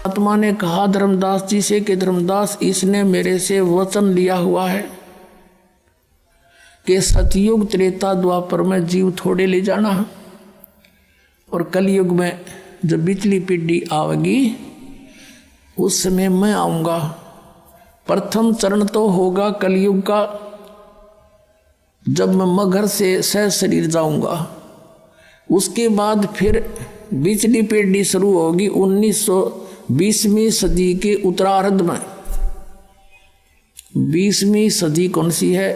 आत्मा ने कहा धर्मदास जी से कि धर्मदास, इसने मेरे से वचन लिया हुआ है कि सतयुग त्रेता द्वापर में जीव थोड़े ले जाना और कलयुग में जब बिचली पीढ़ी आवेगी उस समय मैं आऊंगा। प्रथम चरण तो होगा कलयुग का जब मैं मगर से सह शरीर जाऊंगा। उसके बाद फिर बिचली पीढ़ी शुरू होगी 1920वीं सदी के उत्तरार्ध में। 20वीं सदी कौन सी है?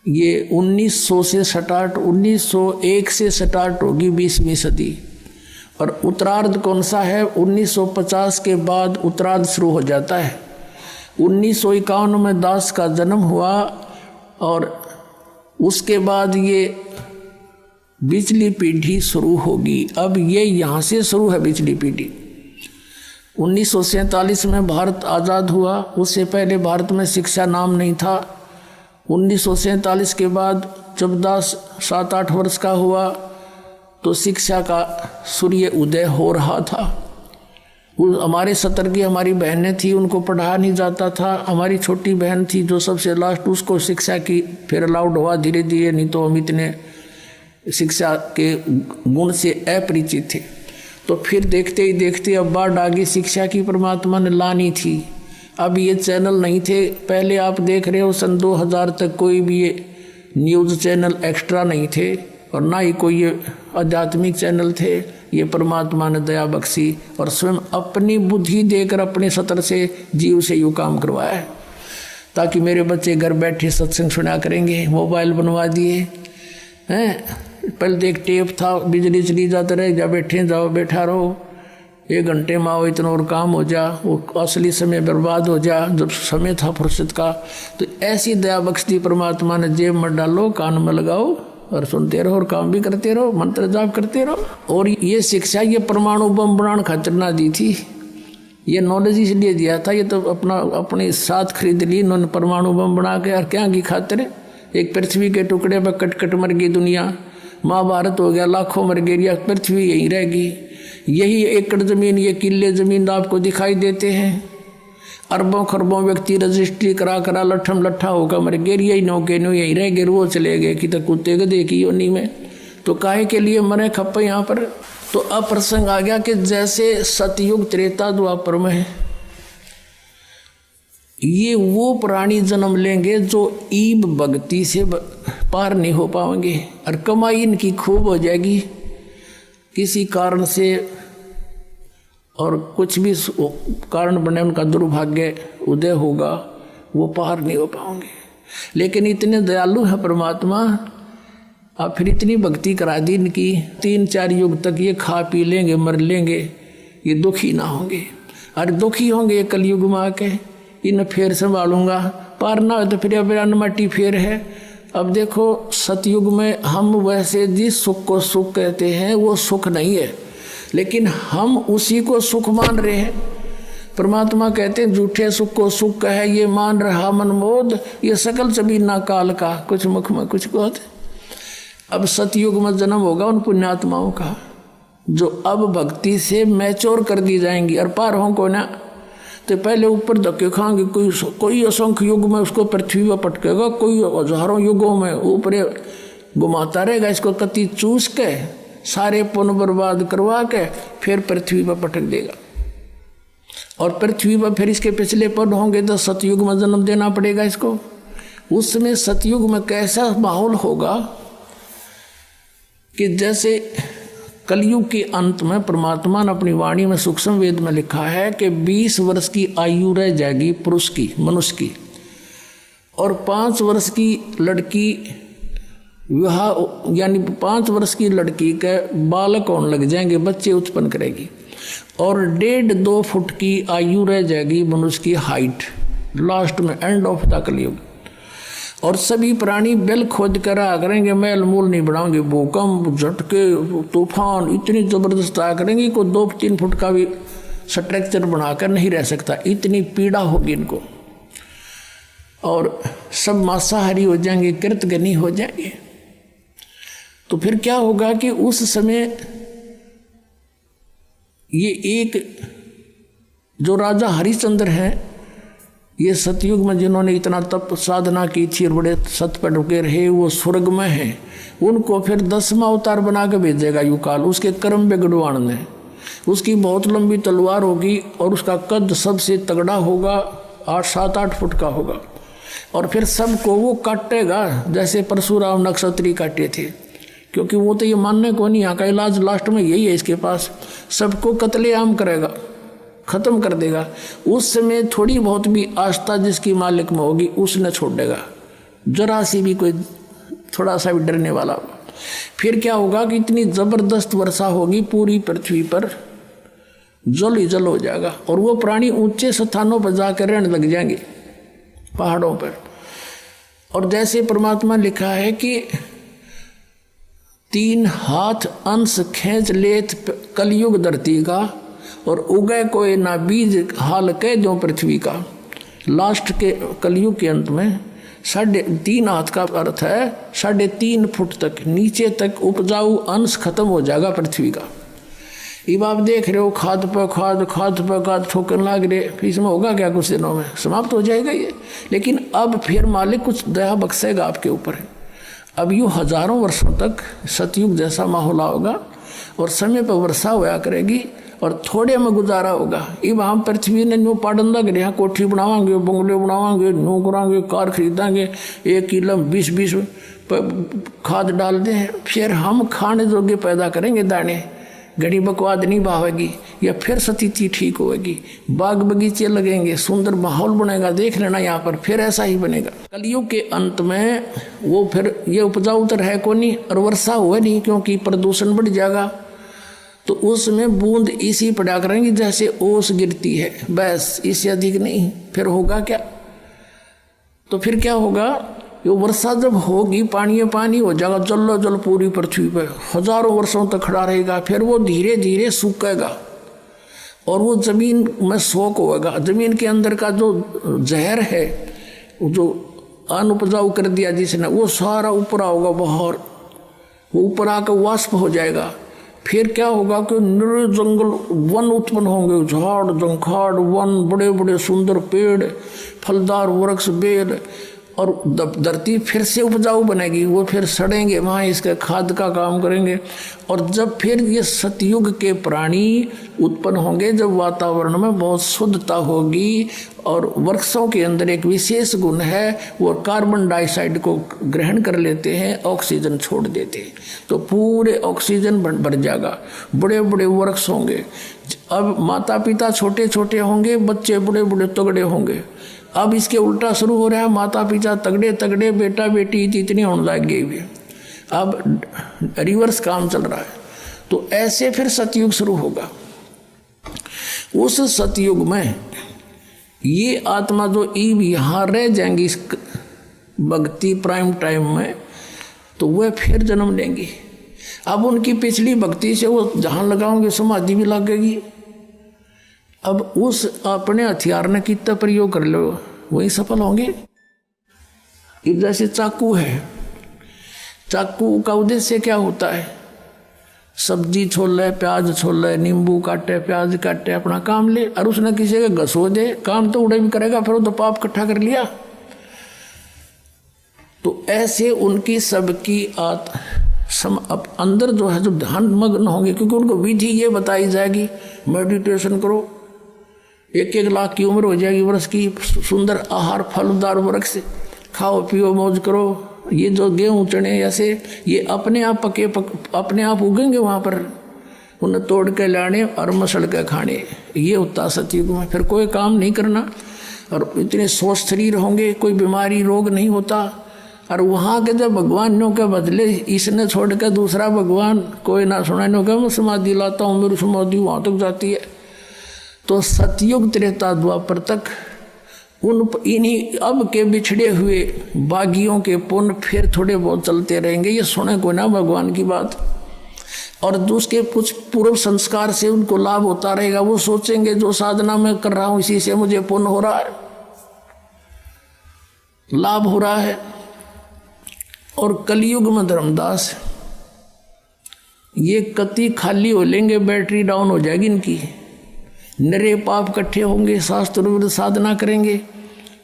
ये 1900 से स्टार्ट 1901 से स्टार्ट होगी 20वीं सदी। और उत्तरार्ध कौन सा है? 1950 के बाद उत्तरार्ध शुरू हो जाता है। 1951 में दास का जन्म हुआ और उसके बाद ये बिचली पीढ़ी शुरू होगी। अब ये यहाँ से शुरू है बिचली पीढ़ी। 1947 में भारत आज़ाद हुआ, उससे पहले भारत में शिक्षा नाम नहीं था। 1947 के बाद जब दास 7-8 वर्ष का हुआ तो शिक्षा का सूर्य उदय हो रहा था। हमारे सतर की हमारी बहनें थी, उनको पढ़ाया नहीं जाता था। हमारी छोटी बहन थी जो सबसे लास्ट, उसको शिक्षा की फिर अलाउड हुआ धीरे धीरे, नहीं तो हम इतने शिक्षा के गुण से अपरिचित थे। तो फिर देखते ही देखते अब बाढ़ आ गई, शिक्षा की परमात्मा ने लानी थी। अब ये चैनल नहीं थे, पहले आप देख रहे हो सन 2000 तक कोई भी ये न्यूज़ चैनल एक्स्ट्रा नहीं थे और ना ही कोई ये आध्यात्मिक चैनल थे। ये परमात्मा ने दया बख्शी और स्वयं अपनी बुद्धि देकर अपने सतर से जीव से यूँ काम करवाया है ताकि मेरे बच्चे घर बैठे सत्संग सुना करेंगे। मोबाइल बनवा दिए हैं, पहले देख टेप था, बिजली चली जाते रहे, जा बैठे जाओ बैठा रहो, 1 घंटे में आओ इतना और काम हो जा, वो असली समय बर्बाद हो जा जब समय था फुर्सत का। तो ऐसी दया बख्शी परमात्मा ने जेब में डालो, कान में लगाओ और सुनते रहो और काम भी करते रहो, मंत्र जाप करते रहो। और ये शिक्षा ये परमाणु बम बनाने खातिर ना दी थी, ये नॉलेज इसलिए दिया था। ये तो अपने साथ खरीद ली इन्होंने परमाणु बम बना के, और क्या की खातिर? एक पृथ्वी के टुकड़े पर कट कट मर गई दुनिया, महाभारत हो गया, लाखों मर गए, या पृथ्वी यहीं रहेगी। यही एकड़ जमीन, ये किले जमीन आपको दिखाई देते हैं। अरबों खरबों व्यक्ति रजिस्ट्री करा करा लट्ठम लट्ठा होकर मर गए, यही नौके नो यहीं रह गए, वो चले गए कि तो कुत्ते गधे की योनी में। तो काहे के लिए मरे खप्पे यहाँ पर? तो अब प्रसंग आ गया कि जैसे सतयुग त्रेता द्वापर में ये वो प्राणी जन्म लेंगे जो ईब भक्ति से पार नहीं हो पाएंगे और कमाई इनकी खूब हो जाएगी किसी कारण से, और कुछ भी कारण बने उनका दुर्भाग्य उदय होगा, वो पार नहीं हो पाएंगे। लेकिन इतने दयालु है परमात्मा, अब फिर इतनी भक्ति करा दी इनकी, 3-4 युग तक ये खा पी लेंगे मर लेंगे, ये दुखी ना होंगे। अरे दुखी होंगे कलयुग में आके, इन फिर संभालूंगा, पार ना हो तो फिर अब अनमटी फेर है। अब देखो सतयुग में हम वैसे जिस सुख को सुख कहते हैं वो सुख नहीं है, लेकिन हम उसी को सुख मान रहे हैं। परमात्मा कहते हैं झूठे सुख को सुख कहे ये मान रहा मनमोद, ये सकल जमीना काल का, कुछ मुख में कुछ गोद। अब सतयुग में जन्म होगा उन पुण्यात्माओं का जो अब भक्ति से मैच्योर कर दी जाएंगी और पार हों को ना। तो पहले ऊपर धक्के खाएंगे, कोई असंख्य युग में उसको पृथ्वी पर पटकेगा, कोई हजारों युगों में ऊपर घुमाता रहेगा, इसको कति चूस के सारे पुण्य बर्बाद करवा के फिर पृथ्वी पर पटक देगा। और पृथ्वी पर फिर इसके पिछले पद होंगे तो सतयुग में जन्म देना पड़ेगा इसको। उस समय सतयुग में कैसा माहौल होगा कि जैसे कलयुग के अंत में परमात्मा ने अपनी वाणी में सूक्ष्म वेद में लिखा है कि 20 वर्ष की आयु रह जाएगी पुरुष की, मनुष्य की, और 5 वर्ष की लड़की विवाह, यानी 5 वर्ष की लड़की के बालक होने लग जाएंगे, बच्चे उत्पन्न करेगी, और 1.5-2 फुट की आयु रह जाएगी मनुष्य की हाइट लास्ट में, एंड ऑफ द कलयुग। और सभी प्राणी बेल खोद कर आ करेंगे, मैल मूल नहीं बढ़ाओगे, भूकंप झटके तूफान इतनी जबरदस्त आ करेंगे को 2-3 फुट का भी स्ट्रक्चर बनाकर नहीं रह सकता, इतनी पीड़ा होगी इनको। और सब मांसाहारी हो जाएंगे, कृतघ्नी हो जाएंगे। तो फिर क्या होगा कि उस समय ये एक जो राजा हरिश्चंद्र हैं, ये सतयुग में जिन्होंने इतना तप साधना की थी और बड़े सत पर रुके रहे, वो स्वर्ग में हैं। उनको फिर 10वां अवतार बना के भेजेगा युकाल, उसके कर्म बिगड़वाण ने। उसकी बहुत लंबी तलवार होगी और उसका कद सबसे तगड़ा होगा, 7-8 फुट का होगा। और फिर सबको वो काटेगा जैसे परशुराम नक्षत्री काटे थे, क्योंकि वो तो ये मानने को नहीं, यहाँ का इलाज लास्ट में यही है इसके पास। सबको कत्लेआम करेगा, खत्म कर देगा। उस समय थोड़ी बहुत भी आस्था जिसकी मालिक में होगी उसने छोड़ देगा, जरा सी भी कोई थोड़ा सा भी डरने वाला होगा। फिर क्या होगा कि इतनी जबरदस्त वर्षा होगी पूरी पृथ्वी पर, जल ही जल हो जाएगा। और वो प्राणी ऊंचे स्थानों पर जाकर रहने लग जाएंगे, पहाड़ों पर। और जैसे परमात्मा लिखा है कि 3 हाथ अंश खींच लेत कलयुग धरती का, और उगय कोई ना बीज हाल कह जो पृथ्वी का। लास्ट के कलयुग के अंत में 3.5 हाथ का अर्थ है 3.5 फुट तक नीचे तक उपजाऊ अंश खत्म हो जाएगा पृथ्वी का। अब आप देख रहे हो खाद पर खाद ठोकर लाग रहे, फिर इसमें होगा क्या? कुछ दिनों में समाप्त हो जाएगा ये। लेकिन अब फिर मालिक कुछ दया बख्शेगा आपके ऊपर। अब यूँ हजारों वर्षों तक सतयुग जैसा माहौल होगा और समय पर वर्षा होया करेगी और थोड़े में गुजारा होगा। अब हम पृथ्वी ने न्यू पाड़न लग रहे हैं, कोठी बनावांगे, बंगले बनावांगे, न्यू करांगे, कार खरीदांगे, 1 किलो 20 खाद डाल दें, फिर हम खाने जोगे पैदा करेंगे दाने, घड़ी बकवाद नहीं भावेगी, या फिर स्थिति ठीक होगी, बाग बगीचे लगेंगे, सुंदर माहौल बनेगा। देख लेना यहाँ पर फिर ऐसा ही बनेगा। कलयुग के अंत में वो फिर ये उपजाऊ तो है को नहीं और वर्षा हुआ नहीं, क्योंकि प्रदूषण बढ़ जाएगा। तो उसमें बूंद इसी पड़ा करेंगी जैसे ओस गिरती है, बस, इससे अधिक नहीं। फिर होगा क्या? तो फिर क्या होगा? ये वर्षा जब होगी पानी हो जाएगा, जल पूरी पृथ्वी पर हजारों वर्षों तक खड़ा रहेगा। फिर वो धीरे धीरे सूखेगा और वो जमीन में सोख होगा। जमीन के अंदर का जो जहर है, जो अनउपजाऊ कर दिया जिसने, वो सारा ऊपर आओगा बाहर, वो ऊपर आकर वाष्प हो जाएगा। फिर क्या होगा कि निर जंगल वन उत्पन्न होंगे, झाड़ जंखाड़ वन, बड़े बड़े सुंदर पेड़, फलदार वृक्ष, बेल, और धरती फिर से उपजाऊ बनेगी। वो फिर सड़ेंगे, वहाँ इसके खाद का काम करेंगे। और जब फिर ये सतयुग के प्राणी उत्पन्न होंगे, जब वातावरण में बहुत शुद्धता होगी और वृक्षों के अंदर एक विशेष गुण है, वो कार्बन डाइऑक्साइड को ग्रहण कर लेते हैं, ऑक्सीजन छोड़ देते हैं, तो पूरे ऑक्सीजन बढ़ जाएगा। बड़े बड़े वृक्ष होंगे। अब माता पिता छोटे छोटे होंगे, बच्चे बड़े बड़े तगड़े होंगे। अब इसके उल्टा शुरू हो रहा है, माता पिता तगड़े तगड़े, बेटा बेटी इतनी होने लग गई। अब रिवर्स काम चल रहा है। तो ऐसे फिर सतयुग शुरू होगा। उस सतयुग में ये आत्मा जो ईब यहाँ रह जाएंगी इस भक्ति प्राइम टाइम में, तो वह फिर जन्म लेंगी। अब उनकी पिछली भक्ति से वो जहाँ लगाओगे समाधि भी लगेगी। अब उस अपने हथियार ने कितना प्रयोग कर लो, वही सफल होंगे। इस जैसे चाकू है, चाकू का उद्देश्य क्या होता है? सब्जी छोल ले, प्याज छोल ले, नींबू काटे, प्याज काटे, अपना काम ले। और उसने किसी का घसो दे, काम तो उड़े भी करेगा, फिर वो तो पाप इकट्ठा कर लिया। तो ऐसे उनकी सबकी अब अंदर जो है, जो ध्यान मग्न होंगे, क्योंकि उनको विधि ये बताई जाएगी, मेडिटेशन करो, 1-1 लाख की उम्र हो जाएगी वर्ष की, सुंदर आहार फलदार वृक्ष खाओ पियो मौज करो। ये जो गेहूँ चने ऐसे ये अपने आप पके अपने आप उगेंगे वहाँ पर, उन्हें तोड़ के लाने और मसल के खाने। ये होता सतयुग में। फिर कोई काम नहीं करना और इतने स्वस्थ शरीर होंगे, कोई बीमारी रोग नहीं होता। और वहाँ के जब भगवानों के बदले इसने छोड़ के दूसरा भगवान कोई ना सुनाने का, मैं समाधि लाता हूँ, मेरी समाधि वहाँ तक जाती है। तो सतयुग त्रेता द्वापर तक इन्हीं अब के बिछड़े हुए बागियों के पुण्य फिर थोड़े बहुत चलते रहेंगे। ये सुने को ना भगवान की बात, और उसके कुछ पूर्व संस्कार से उनको लाभ होता रहेगा। वो सोचेंगे जो साधना मैं कर रहा हूँ इसी से मुझे पुण्य हो रहा है, लाभ हो रहा है। और कलयुग में धर्मदास ये कति खाली हो लेंगे, बैटरी डाउन हो जाएगी इनकी। नरे पाप इकट्ठे होंगे, शास्त्र विधि साधना करेंगे।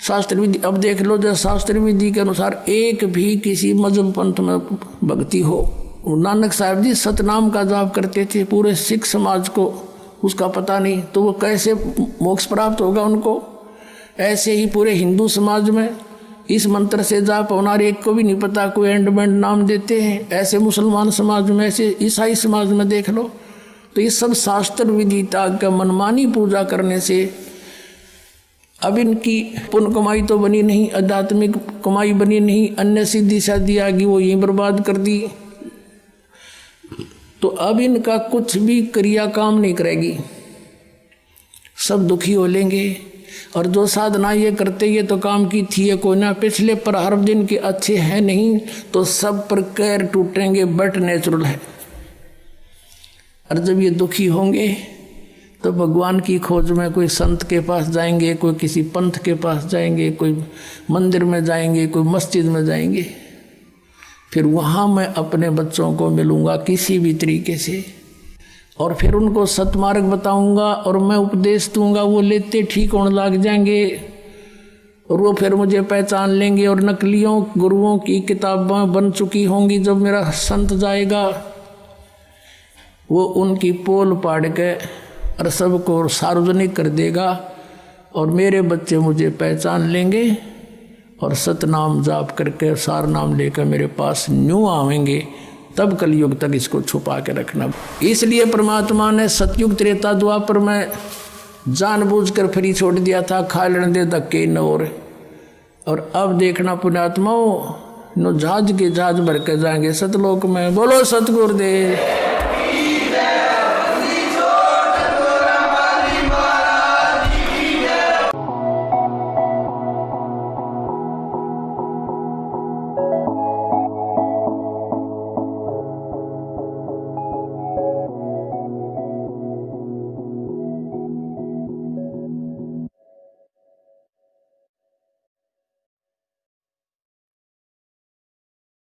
शास्त्र विधि अब देख लो, जब शास्त्र विधि के अनुसार एक भी किसी मजहब पंथ में भक्ति हो, नानक साहब जी सतनाम का जाप करते थे, पूरे सिख समाज को उसका पता नहीं, तो वो कैसे मोक्ष प्राप्त होगा उनको। ऐसे ही पूरे हिंदू समाज में इस मंत्र से जाप होना एक को भी नहीं पता, कोई एंड बैंड नाम देते हैं। ऐसे मुसलमान समाज में, ऐसे ईसाई समाज में देख लो, तो ये सब शास्त्र विधि त्याग का मनमानी पूजा करने से अब इनकी पुण्य कमाई तो बनी नहीं, आध्यात्मिक कमाई बनी नहीं, अन्य सिद्धि शादी आ गई वो यहीं बर्बाद कर दी। तो अब इनका कुछ भी क्रिया काम नहीं करेगी, सब दुखी हो लेंगे। और जो साधना ये करते ये तो काम की थी ये कोई ना, पिछले पर हर दिन के अच्छे हैं नहीं, तो सब पर कैर टूटेंगे, बट नेचुरल है। और जब ये दुखी होंगे तो भगवान की खोज में कोई संत के पास जाएंगे, कोई किसी पंथ के पास जाएंगे, कोई मंदिर में जाएंगे, कोई मस्जिद में जाएंगे। फिर वहाँ मैं अपने बच्चों को मिलूँगा किसी भी तरीके से, और फिर उनको सतमार्ग बताऊँगा और मैं उपदेश दूँगा, वो लेते ठीक होने लग जाएंगे और वो फिर मुझे पहचान लेंगे। और नकलियों गुरुओं की किताबें बन चुकी होंगी, जब मेरा संत जाएगा वो उनकी पोल पाड़ के और सबको सार्वजनिक कर देगा, और मेरे बच्चे मुझे पहचान लेंगे और सतनाम जाप करके सार नाम लेकर मेरे पास न्यू आवेंगे। तब कलयुग तक इसको छुपा के रखना। इसलिए परमात्मा ने सतयुग त्रेता द्वापर में जानबूझकर फ्री छोड़ दिया था, खा लेने दे धक्के न और अब देखना पुण्यात्माओं, नो जहाज के जहाज भर के जाएंगे सतलोक में। बोलो सतगुरुदेव।